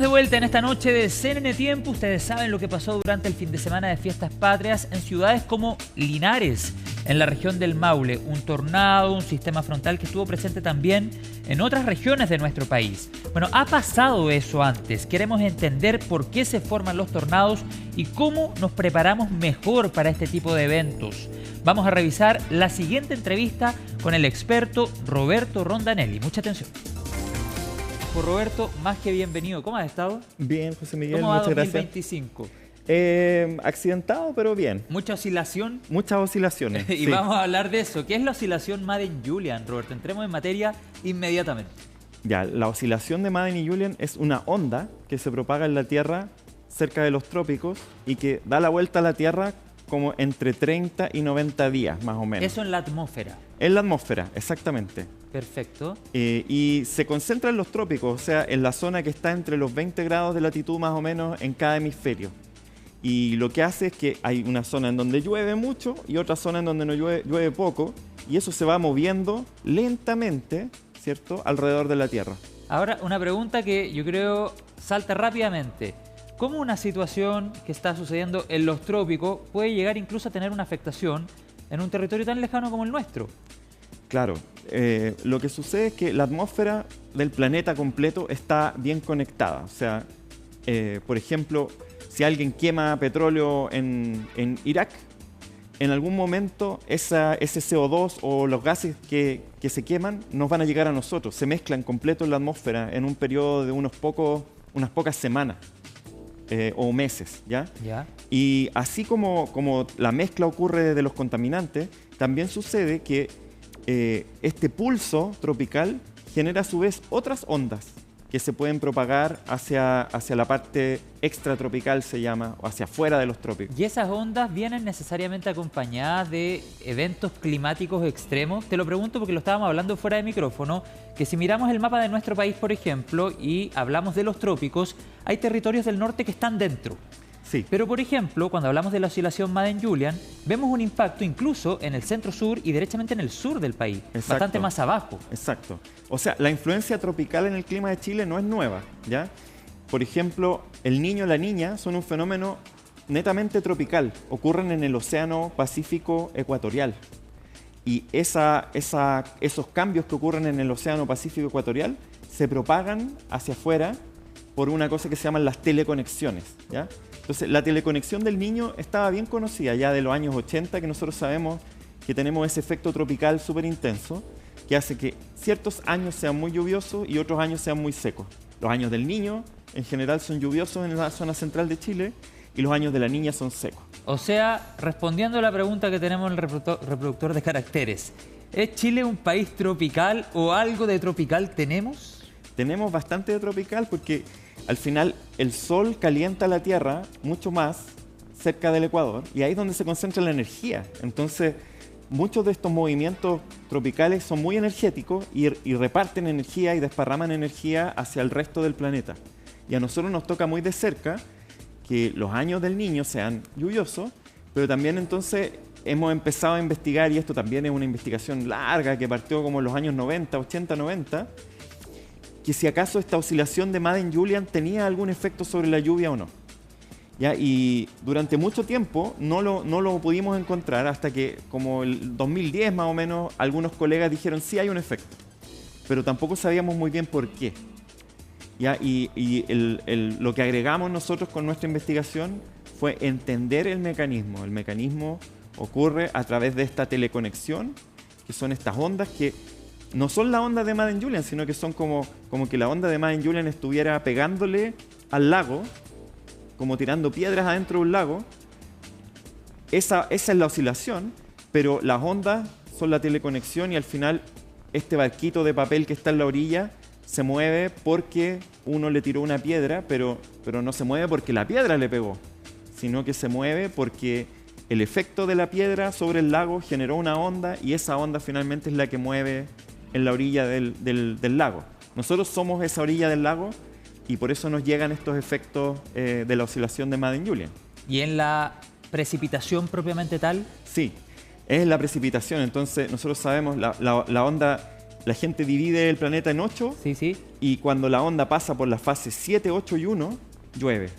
De vuelta en esta noche de CNN Tiempo. Ustedes saben lo que pasó durante el fin de semana de Fiestas Patrias en ciudades como Linares, en la región del Maule. Un tornado, un sistema frontal que estuvo presente también en otras regiones de nuestro país. Bueno, ha pasado eso antes. Queremos entender por qué se forman los tornados y cómo nos preparamos mejor para este tipo de eventos. Vamos a revisar la siguiente entrevista con el experto Roberto Rondanelli. Mucha atención. Por Roberto, más que bienvenido. ¿Cómo has estado? Bien, José Miguel, ¿Cómo va muchas 2025? gracias. Accidentado, pero bien. ¿Mucha oscilación? Muchas oscilaciones. Y sí. vamos a hablar de eso. ¿Qué es la oscilación Madden-Julian, Roberto? Entremos en materia inmediatamente. Ya, la oscilación de Madden y Julian es una onda que se propaga en la Tierra cerca de los trópicos y que da la vuelta a la Tierra como entre 30 y 90 días, más o menos. Eso en la atmósfera. En la atmósfera, exactamente. Perfecto. Y se concentra en los trópicos, o sea, en la zona que está entre los 20 grados de latitud más o menos en cada hemisferio. Y lo que hace es que hay una zona en donde llueve mucho y otra zona en donde no llueve poco, y eso se va moviendo lentamente, ¿cierto?, alrededor de la Tierra. Ahora, una pregunta que yo creo salta rápidamente. ¿Cómo una situación que está sucediendo en los trópicos puede llegar incluso a tener una afectación en un territorio tan lejano como el nuestro? Claro, lo que sucede es que la atmósfera del planeta completo está bien conectada. O sea, por ejemplo, si alguien quema petróleo en Irak, en algún momento ese CO2 o los gases que se queman nos van a llegar a nosotros. Se mezclan completo en la atmósfera en un periodo de unas pocas semanas o meses, ¿ya? Ya. Y así como la mezcla ocurre de los contaminantes, también sucede que este pulso tropical genera a su vez otras ondas que se pueden propagar hacia la parte extratropical, se llama, o hacia afuera de los trópicos. ¿Y esas ondas vienen necesariamente acompañadas de eventos climáticos extremos? Te lo pregunto porque lo estábamos hablando fuera de micrófono, que si miramos el mapa de nuestro país, por ejemplo, y hablamos de los trópicos, hay territorios del norte que están dentro. Sí. Pero, por ejemplo, cuando hablamos de la oscilación Madden-Julian, vemos un impacto incluso en el centro-sur y derechamente en el sur del país, Exacto. bastante más abajo. Exacto. O sea, la influencia tropical en el clima de Chile no es nueva, ¿ya? Por ejemplo, el Niño y la Niña son un fenómeno netamente tropical. Ocurren en el Océano Pacífico Ecuatorial. Y esos cambios que ocurren en el Océano Pacífico Ecuatorial se propagan hacia afuera por una cosa que se llaman las teleconexiones, ¿ya? Entonces, la teleconexión del Niño estaba bien conocida ya de los años 80, que nosotros sabemos que tenemos ese efecto tropical súper intenso, que hace que ciertos años sean muy lluviosos y otros años sean muy secos. Los años del Niño, en general, son lluviosos en la zona central de Chile y los años de la Niña son secos. O sea, respondiendo a la pregunta que tenemos en el reproductor de caracteres, ¿es Chile un país tropical o algo de tropical tenemos? Tenemos bastante de tropical porque al final el sol calienta la Tierra mucho más cerca del Ecuador y ahí es donde se concentra la energía. Entonces, muchos de estos movimientos tropicales son muy energéticos y reparten energía y desparraman energía hacia el resto del planeta. Y a nosotros nos toca muy de cerca que los años del Niño sean lluviosos, pero también entonces hemos empezado a investigar, y esto también es una investigación larga que partió como en los años 90, 80, 90, que si acaso esta oscilación de Madden-Julian tenía algún efecto sobre la lluvia o no. ¿Ya? Y durante mucho tiempo no lo pudimos encontrar hasta que, como el 2010 más o menos, algunos colegas dijeron sí hay un efecto, pero tampoco sabíamos muy bien por qué. ¿Ya? Y lo que agregamos nosotros con nuestra investigación fue entender el mecanismo. El mecanismo ocurre a través de esta teleconexión, que son estas ondas que no son la onda de Madden-Julian, sino que son como que la onda de Madden-Julian estuviera pegándole al lago, como tirando piedras adentro de un lago. Esa es la oscilación, pero las ondas son la teleconexión y al final este barquito de papel que está en la orilla se mueve porque uno le tiró una piedra, pero no se mueve porque la piedra le pegó, sino que se mueve porque el efecto de la piedra sobre el lago generó una onda y esa onda finalmente es la que mueve en la orilla del lago. Nosotros somos esa orilla del lago y por eso nos llegan estos efectos de la oscilación de Madden-Julian. ¿Y en la precipitación propiamente tal? Sí, es la precipitación. Entonces nosotros sabemos la onda la gente divide el planeta en 8 Sí, sí. y cuando la onda pasa por las fases 7, 8 y 1, llueve.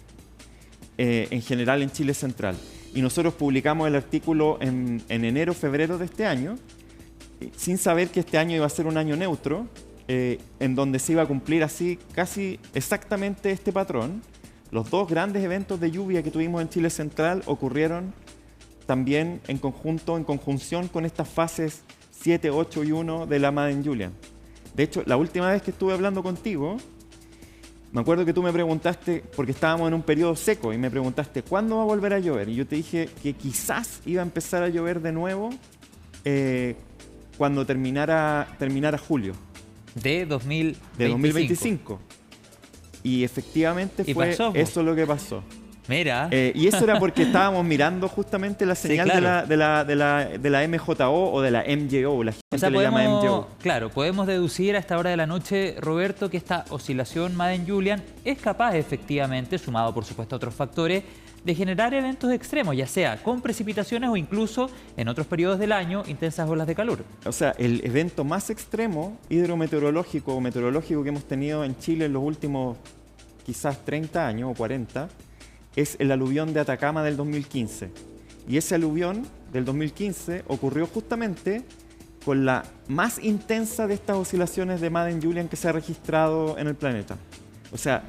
En general en Chile central. Y nosotros publicamos el artículo en enero, febrero de este año, sin saber que este año iba a ser un año neutro, en donde se iba a cumplir así casi exactamente este patrón. Los dos grandes eventos de lluvia que tuvimos en Chile central ocurrieron también en conjunto, en conjunción con estas fases 7, 8 y 1 de la Madden-Julian. De hecho, la última vez que estuve hablando contigo, me acuerdo que tú me preguntaste, porque estábamos en un periodo seco, y me preguntaste, ¿cuándo va a volver a llover? Y yo te dije que quizás iba a empezar a llover de nuevo cuando terminara julio. De 2025. De 2025. Y efectivamente fue pasó, eso lo que pasó. Mira. Y eso era porque estábamos mirando justamente la señal Sí, claro. de la MJO o de la MJO. La gente O sea, le llama podemos, MJO. claro, podemos deducir a esta hora de la noche, Roberto, que esta oscilación Madden-Julian es capaz efectivamente, sumado por supuesto a otros factores, de generar eventos extremos, ya sea con precipitaciones o incluso en otros periodos del año, intensas olas de calor. O sea, el evento más extremo hidrometeorológico o meteorológico que hemos tenido en Chile en los últimos quizás 30 años o 40 es el aluvión de Atacama del 2015. Y ese aluvión del 2015 ocurrió justamente con la más intensa de estas oscilaciones de Madden-Julian que se ha registrado en el planeta. O sea,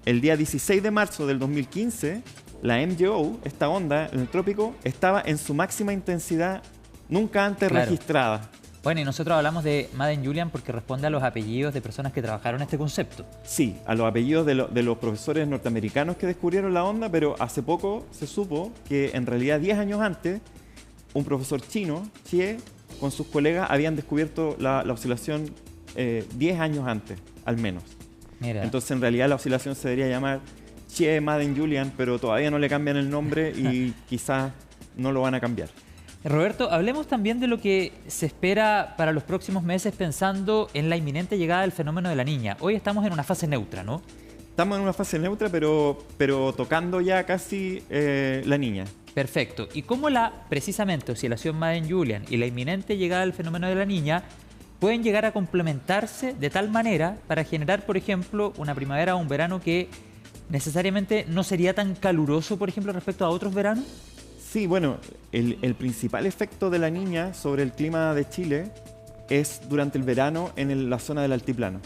el día 16 de marzo del 2015, la MJO, esta onda en el trópico, estaba en su máxima intensidad nunca antes Claro. registrada. Bueno, y nosotros hablamos de Madden-Julian porque responde a los apellidos de personas que trabajaron este concepto. Sí, a los apellidos de los profesores norteamericanos que descubrieron la onda, pero hace poco se supo que en realidad 10 años antes, un profesor chino, Chie, con sus colegas habían descubierto la oscilación 10 años antes, al menos. Mira. Entonces en realidad la oscilación se debería llamar Chie Madden-Julian, pero todavía no le cambian el nombre y quizás no lo van a cambiar. Roberto, hablemos también de lo que se espera para los próximos meses pensando en la inminente llegada del fenómeno de la Niña. Hoy estamos en una fase neutra, ¿no? Estamos en una fase neutra, pero tocando ya casi la Niña. Perfecto. ¿Y cómo la, precisamente, oscilación Madden-Julian y la inminente llegada del fenómeno de la Niña pueden llegar a complementarse de tal manera para generar, por ejemplo, una primavera o un verano que necesariamente no sería tan caluroso, por ejemplo, respecto a otros veranos? Sí, bueno, el principal efecto de la Niña sobre el clima de Chile es durante el verano en la zona del altiplano.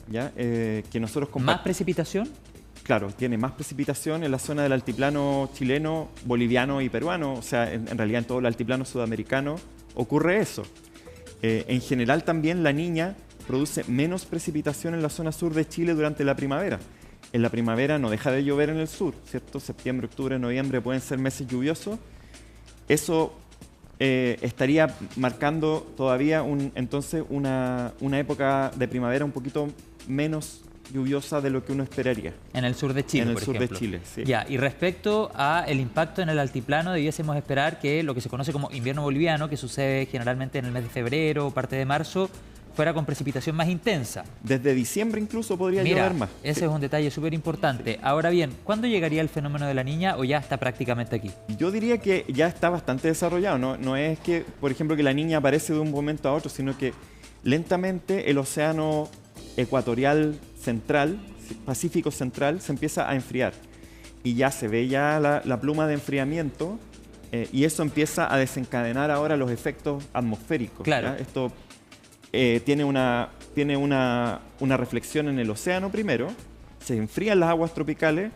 ¿Ya? Que nosotros ¿Más precipitación? Claro, tiene más precipitación en la zona del altiplano chileno, boliviano y peruano. O sea, en realidad en todo el altiplano sudamericano ocurre eso. En general también la Niña produce menos precipitación en la zona sur de Chile durante la primavera. En la primavera no deja de llover en el sur, ¿cierto? Septiembre, octubre, noviembre pueden ser meses lluviosos. Eso estaría marcando todavía entonces una época de primavera un poquito menos lluviosa de lo que uno esperaría. En el sur de Chile, En el por sur ejemplo. de Chile, sí. Ya, y respecto al impacto en el altiplano, debiésemos esperar que lo que se conoce como invierno boliviano, que sucede generalmente en el mes de febrero o parte de marzo, fuera con precipitación más intensa. Desde diciembre incluso podría Mira, llover más. ese Sí. es un detalle súper importante. Ahora bien, ¿cuándo llegaría el fenómeno de la Niña o ya está prácticamente aquí? Yo diría que ya está bastante desarrollado. No es que, por ejemplo, que la Niña aparece de un momento a otro, sino que lentamente el océano ecuatorial central, Pacífico central, se empieza a enfriar. Y ya se ve ya la pluma de enfriamiento y eso empieza a desencadenar ahora los efectos atmosféricos. Claro. ¿Ya? Esto tiene una reflexión en el océano primero, se enfrían las aguas tropicales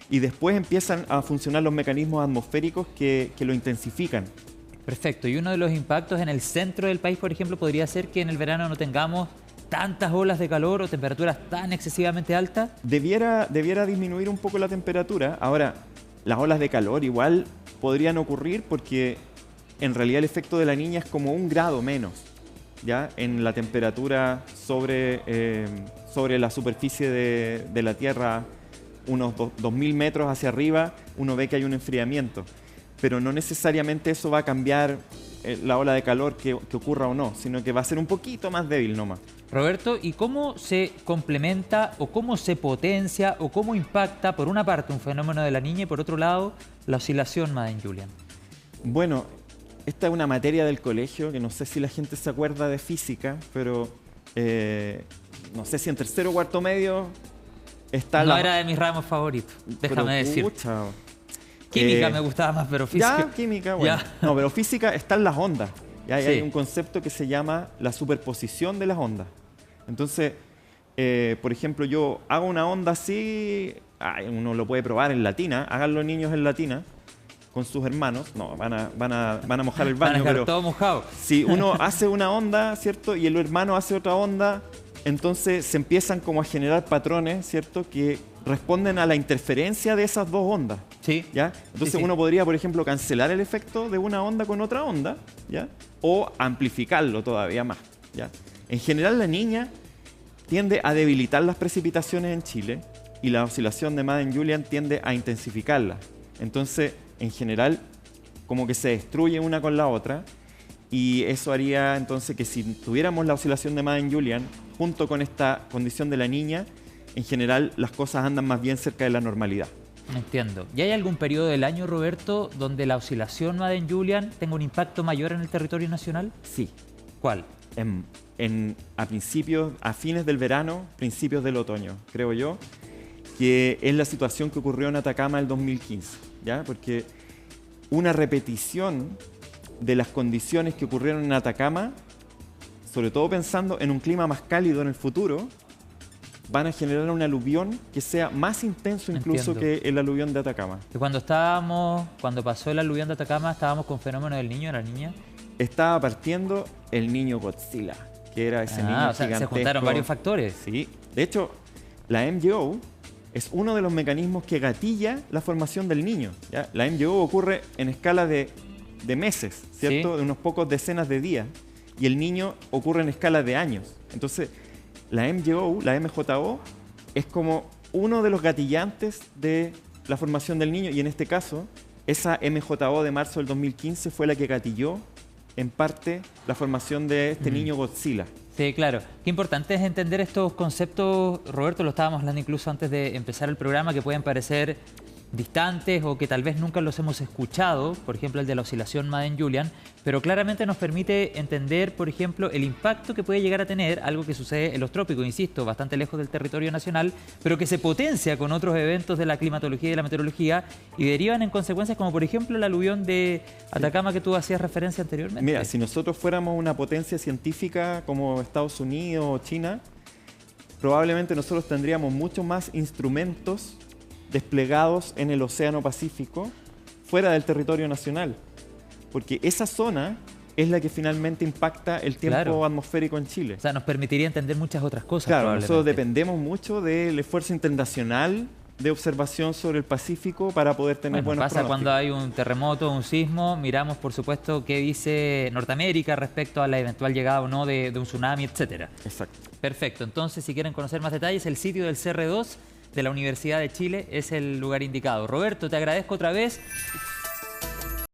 y después empiezan a funcionar los mecanismos atmosféricos que lo intensifican. Perfecto. Y uno de los impactos en el centro del país, por ejemplo, podría ser que en el verano no tengamos tantas olas de calor o temperaturas tan excesivamente altas. Debiera disminuir un poco la temperatura. Ahora, las olas de calor igual podrían ocurrir porque en realidad el efecto de la Niña es como 1 grado menos, ¿ya? En la temperatura sobre la superficie de la Tierra, unos 2.000 metros hacia arriba, uno ve que hay un enfriamiento. Pero no necesariamente eso va a cambiar la ola de calor que ocurra o no, sino que va a ser un poquito más débil nomás. Roberto, ¿y cómo se complementa o cómo se potencia o cómo impacta, por una parte, un fenómeno de la Niña y por otro lado, la oscilación Madden-Julian? Bueno, esta es una materia del colegio que no sé si la gente se acuerda de física, pero no sé si en tercero o cuarto medio está No era de mis ramos favoritos, déjame decir. Pucha, Química me gustaba más, pero física... Ya, química, bueno. Ya. No, pero física están las ondas. Y Sí. hay un concepto que se llama la superposición de las ondas. Entonces, por ejemplo, yo hago una onda así, uno lo puede probar en latina, hagan los niños en latina con sus hermanos, no, van a mojar el Van a baño, dejar pero todo mojado. si uno hace una onda, ¿cierto? Y el hermano hace otra onda, entonces se empiezan como a generar patrones, ¿cierto? Que responden a la interferencia de esas dos ondas. Sí. ¿Ya? Entonces Sí, sí. uno podría, por ejemplo, cancelar el efecto de una onda con otra onda, ¿ya? O amplificarlo todavía más, ¿ya? En general la niña tiende a debilitar las precipitaciones en Chile y la oscilación de Madden-Julian tiende a intensificarlas. Entonces, en general, como que se destruye una con la otra y eso haría entonces que si tuviéramos la oscilación de Madden-Julian junto con esta condición de la niña, en general las cosas andan más bien cerca de la normalidad. Entiendo. ¿Y hay algún periodo del año, Roberto, donde la oscilación Madden-Julian tenga un impacto mayor en el territorio nacional? Sí. ¿Cuál? A fines del verano, principios del otoño, creo yo, que es la situación que ocurrió en Atacama el 2015, ¿ya? Porque una repetición de las condiciones que ocurrieron en Atacama, sobre todo pensando en un clima más cálido en el futuro, van a generar un aluvión que sea más intenso incluso Entiendo. que el aluvión de Atacama. Que cuando pasó el aluvión de Atacama, estábamos con fenómeno del niño y la niña. Estaba partiendo el niño Godzilla, que era ese niño O sea, se gigantesco. juntaron varios factores. Sí. De hecho, la MGO es uno de los mecanismos que gatilla la formación del niño, ¿ya? La MGO ocurre en escala de meses, ¿cierto? Sí. De unos pocos decenas de días. Y el niño ocurre en escala de años. Entonces, la MGO, la MJO, es como uno de los gatillantes de la formación del niño. Y en este caso, esa MJO de marzo del 2015 fue la que gatilló en parte la formación de este niño Godzilla. Sí, claro. Qué importante es entender estos conceptos, Roberto, lo estábamos hablando incluso antes de empezar el programa, que pueden parecer distantes o que tal vez nunca los hemos escuchado, por ejemplo el de la oscilación Madden-Julian, pero claramente nos permite entender, por ejemplo, el impacto que puede llegar a tener algo que sucede en los trópicos, insisto, bastante lejos del territorio nacional, pero que se potencia con otros eventos de la climatología y de la meteorología y derivan en consecuencias como, por ejemplo, el aluvión de Atacama que tú hacías referencia anteriormente. Mira, si nosotros fuéramos una potencia científica como Estados Unidos o China, probablemente nosotros tendríamos muchos más instrumentos desplegados en el Océano Pacífico fuera del territorio nacional, porque esa zona es la que finalmente impacta el tiempo Claro. atmosférico en Chile. O sea, nos permitiría entender muchas otras cosas. Claro, probablemente. nosotros dependemos mucho del esfuerzo internacional de observación sobre el Pacífico para poder tener Bueno, buenos pasa cuando pronósticos. hay un terremoto, un sismo, miramos por supuesto qué dice Norteamérica respecto a la eventual llegada o no de un tsunami, etcétera. Exacto. Perfecto, entonces si quieren conocer más detalles, el sitio del CR2 de la Universidad de Chile es el lugar indicado. Roberto, te agradezco otra vez.